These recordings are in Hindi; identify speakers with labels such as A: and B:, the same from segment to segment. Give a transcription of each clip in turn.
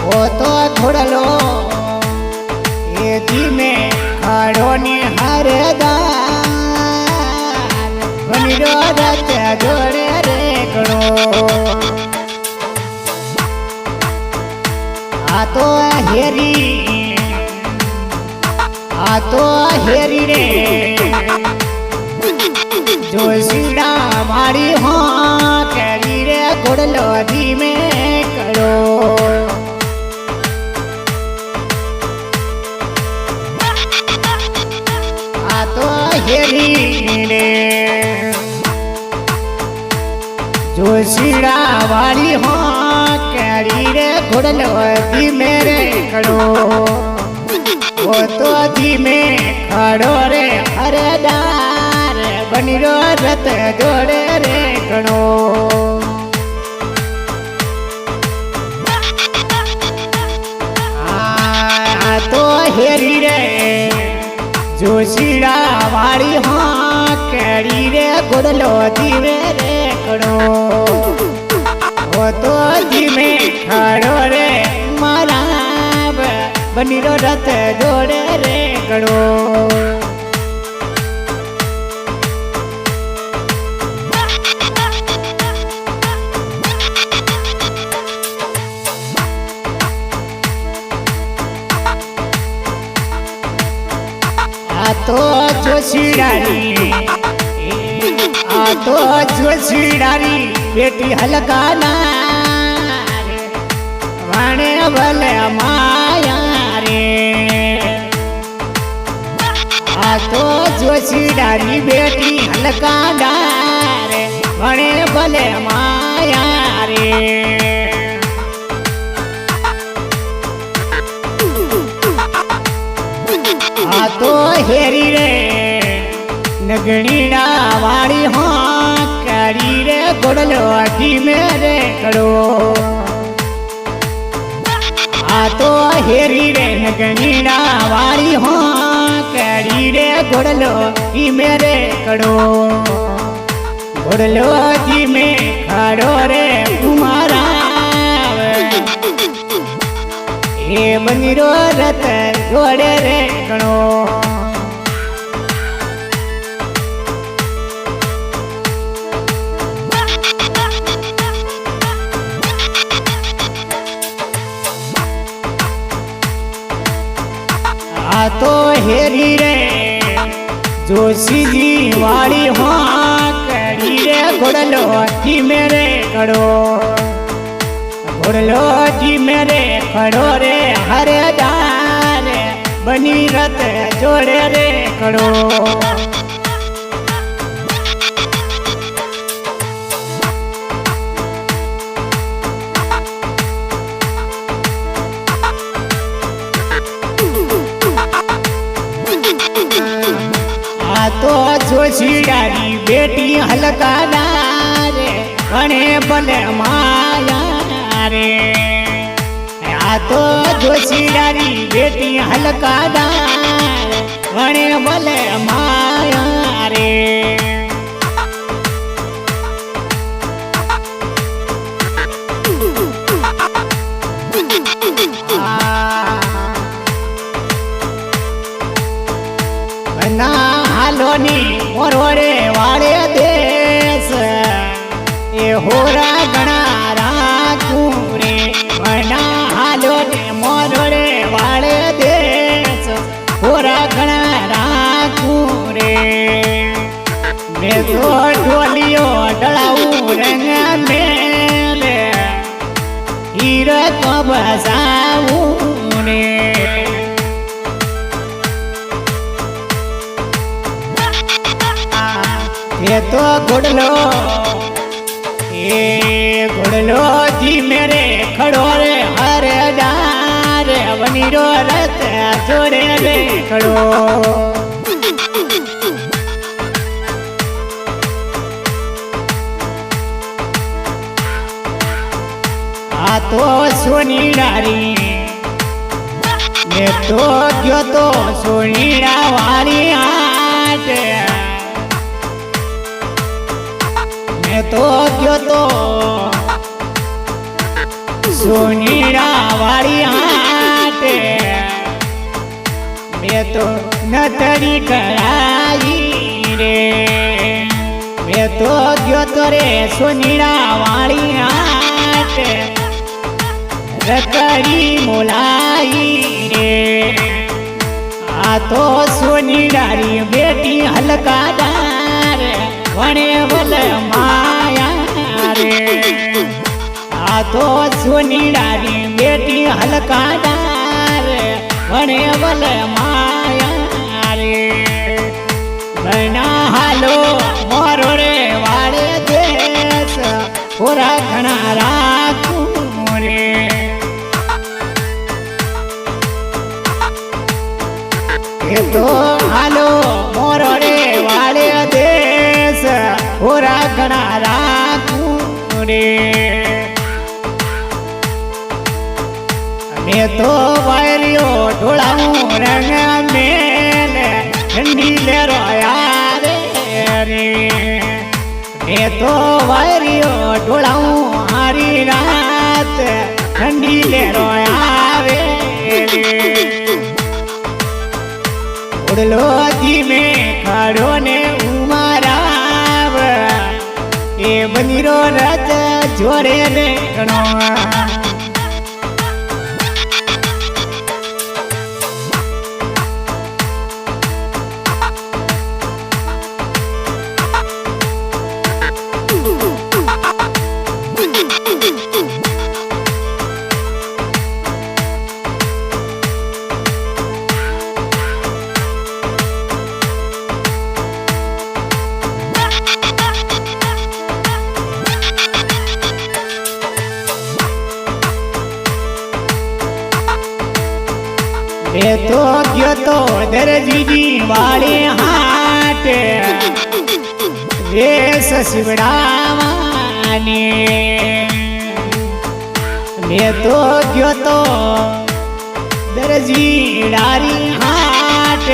A: वो तो घोड़लो ये धीमे खड़ो ने हरदार बनिरो रत जोड़े रे गणो आ तो हेरी रे जो सीड़ा मारी हो करी रे घोड़लो धीमे करो आ तो हेरी रे जो सीड़ा वाली हो करी रे घोड़लो धीमे रे करो वो तो धीमे खड़ो रे हरदार बनिरो रत जोड़े रे गणो तो हेरी रे जो सीड़ा वाली हाँ कड़ी रे घोड़लो धीमे रे गणो वो तो धीमे खड़ो रे मारा बनिरो रत जोड़े रे गणो तो जोशीडारी बेटी हलकाना वाणे भले माया रे आ तो जोशीडारी बेटी हलकाना रे वाणे भले माया रे आ तो हेरी रे नगणीना वाली हाँ करी रे घोड़लो धीमे रे करो आ तो हेरी रे नगणीना वाली हाँ करी रे घोड़लो धीमे रे करो घोड़लो धीमे खड़ो रे तुम्हारा ये बनिरो रत जोड़े रे गणो आ तो हेरी रे जो सीधी वाली हाँ करी रे घोड़लो धीमे रे करो घोड़लो धीमे रे खड़ो रे हरदार बनी रत जोड़े रे करो आ तो जोशीडारी बेटी हलकाना रे घणे भले माया रे आ तो जोशीडारी बेटी हलकाना घणे भले माया रे ना हालोनी मोरोड़े वाले देश ये होरा गणा राखू रे ना हालोनी मोरोड़े वाले देश होरा गणा राखू रे मैं तो ढोलियो डलाऊ रंग मेले हीरा को बसाऊ रे ये तो घोड़लो धीमे रे खड़ो रे हरदार बनिरो रत जोड़े रे खड़ो आ तो सोनीडारी मैं तो गयो तो सोनीडा वाली आट तो गयो तो सोनीरा वाली तो नतरी कराई रे मैं तो गयो तो रे सोनीड़ा वाली हाट रकड़ी मोलाई रे आ तो सोनीड़ा री बेटी हल्का डार वणे बल माया रे आ तो सोनीड़ा री बेटी हल्का डार वणे बल माया रे बना हालो मोरो रे वाले देश पूरा घना राखू रे ये तो हालो मोरो रे वाले देश पूरा घना राखू रे मैं तो वायरियो ढोलाऊं रंग मेल ठंडी ले रोया रे मैं तो वायरियो ढोलाऊं हारी रात ठंडी ले रोया रे उड़लो दी में खड़ो ने उमाराव ये बनीरो रच जोड़े रे गणो मैं तो गयो तो दर्जी वाले हाट वे ससिवड़ावाने मैं तो गयो तो दर्जी डारी हाट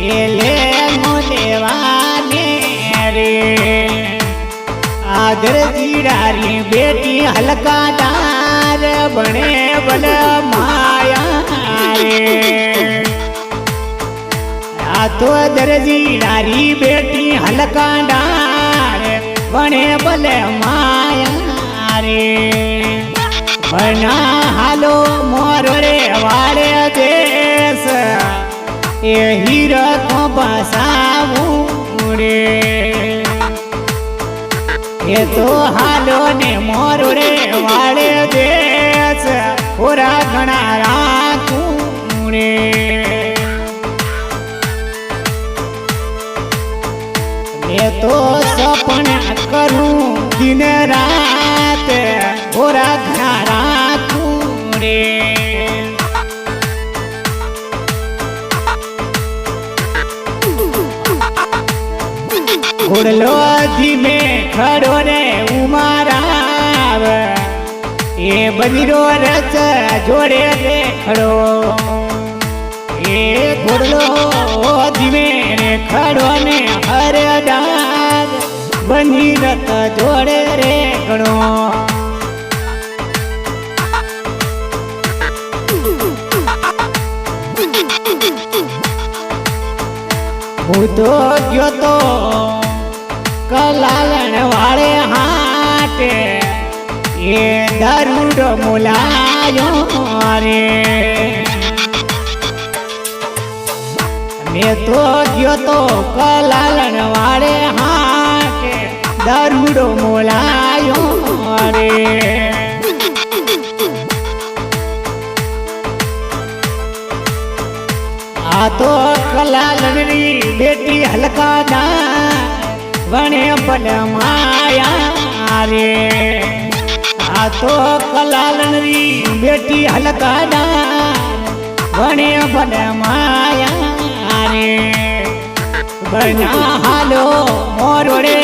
A: ये ले मोलेवाने रे आ दर्जी डारी बेटी हल्का डार बने बल माया आ तो दर्जी डारी बेटी हल्का डार बने बल माया रे बना हालो मोरो रे वाले देश ये हीरा को बसाऊ रे ये तो हालो ने मोरो रे वाले देश पूरा घना राखू रे मैं तो सपना करूं दिन रात पूरा घना राखू रे उड़लो दी में खड़ो रे उमाराव ये बनीरो रच जोड़े रे खड़ो ये घोड़लो धीमे रे खड़ो ने हर डार बनी रत जोड़े रे खड़ो હું તો ગયો તો કલાલણ વાળે હાટે ये दारूडो मुलायो रे मैं तो गयो तो कलालण वाले हाटे दारूडो मुलायो रे आ तो कलालण री बेटी हल्का ना बने बल माया रे आ तो कलालण री बेटी हल्का डार बने बल माया रे बना हालो मोरो रे